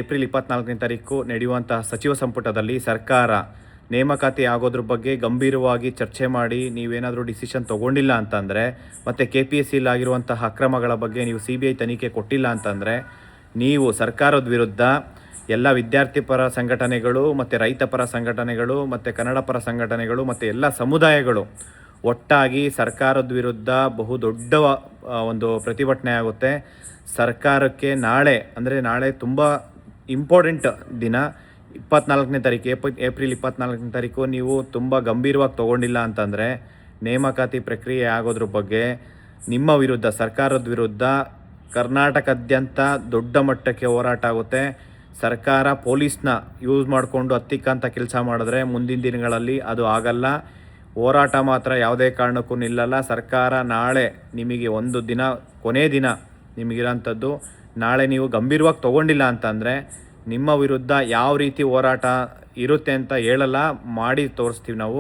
April 24ನೇ ತಾರೀಕು ನಡೆಯುವಂತಹ ಸಚಿವ ಸಂಪುಟದಲ್ಲಿ ಸರ್ಕಾರ ನೇಮಕಾತಿ ಆಗೋದ್ರ ಬಗ್ಗೆ ಗಂಭೀರವಾಗಿ ಚರ್ಚೆ ಮಾಡಿ ನೀವೇನಾದರೂ ಡಿಸಿಷನ್ ತೊಗೊಂಡಿಲ್ಲ ಅಂತಂದರೆ, ಮತ್ತು KPSCಲಾಗಿರುವಂತಹ ಅಕ್ರಮಗಳ ಬಗ್ಗೆ ನೀವು CBI ತನಿಖೆ ಕೊಟ್ಟಿಲ್ಲ ಅಂತಂದರೆ, ನೀವು ಸರ್ಕಾರದ ವಿರುದ್ಧ ಎಲ್ಲ ವಿದ್ಯಾರ್ಥಿ ಪರ ಸಂಘಟನೆಗಳು ಮತ್ತು ರೈತ ಪರ ಸಂಘಟನೆಗಳು ಮತ್ತು ಕನ್ನಡ ಪರ ಸಂಘಟನೆಗಳು ಮತ್ತು ಎಲ್ಲ ಸಮುದಾಯಗಳು ಒಟ್ಟಾಗಿ ಸರ್ಕಾರದ ವಿರುದ್ಧ ಬಹುದೊಡ್ಡ ಒಂದು ಪ್ರತಿಭಟನೆ ಆಗುತ್ತೆ. ಸರ್ಕಾರಕ್ಕೆ ನಾಳೆ ತುಂಬ ಇಂಪಾರ್ಟೆಂಟ್ ದಿನ 24ನೇ ತಾರೀಕು, ಏಪ್ರಿಲ್ 24ನೇ ತಾರೀಕು ನೀವು ತುಂಬ ಗಂಭೀರವಾಗಿ ತೊಗೊಂಡಿಲ್ಲ ಅಂತಂದರೆ ನೇಮಕಾತಿ ಪ್ರಕ್ರಿಯೆ ಆಗೋದ್ರ ಬಗ್ಗೆ ನಿಮ್ಮ ವಿರುದ್ಧ, ಸರ್ಕಾರದ ವಿರುದ್ಧ ಕರ್ನಾಟಕದಾದ್ಯಂತ ದೊಡ್ಡ ಮಟ್ಟಕ್ಕೆ ಹೋರಾಟ ಆಗುತ್ತೆ. ಸರ್ಕಾರ ಪೊಲೀಸ್ನ ಯೂಸ್ ಮಾಡಿಕೊಂಡು ಹತ್ತಿಕ್ಕಂಥ ಕೆಲಸ ಮಾಡಿದ್ರೆ ಮುಂದಿನ ದಿನಗಳಲ್ಲಿ ಅದು ಆಗಲ್ಲ. ಹೋರಾಟ ಮಾತ್ರ ಯಾವುದೇ ಕಾರಣಕ್ಕೂ ನಿಲ್ಲಲ್ಲ. ಸರ್ಕಾರ ನಾಳೆ ನಿಮಗೆ ಒಂದು ದಿನ, ಕೊನೆ ದಿನ ನಿಮಗಿರೋಂಥದ್ದು. ನಾಳೆ ನೀವು ಗಂಭೀರವಾಗಿ ತೊಗೊಂಡಿಲ್ಲ ಅಂತಂದರೆ ನಿಮ್ಮ ವಿರುದ್ಧ ಯಾವ ರೀತಿ ಹೋರಾಟ ಇರುತ್ತೆ ಅಂತ ಹೇಳಲ್ಲ, ಮಾಡಿ ತೋರಿಸ್ತೀವಿ ನಾವು.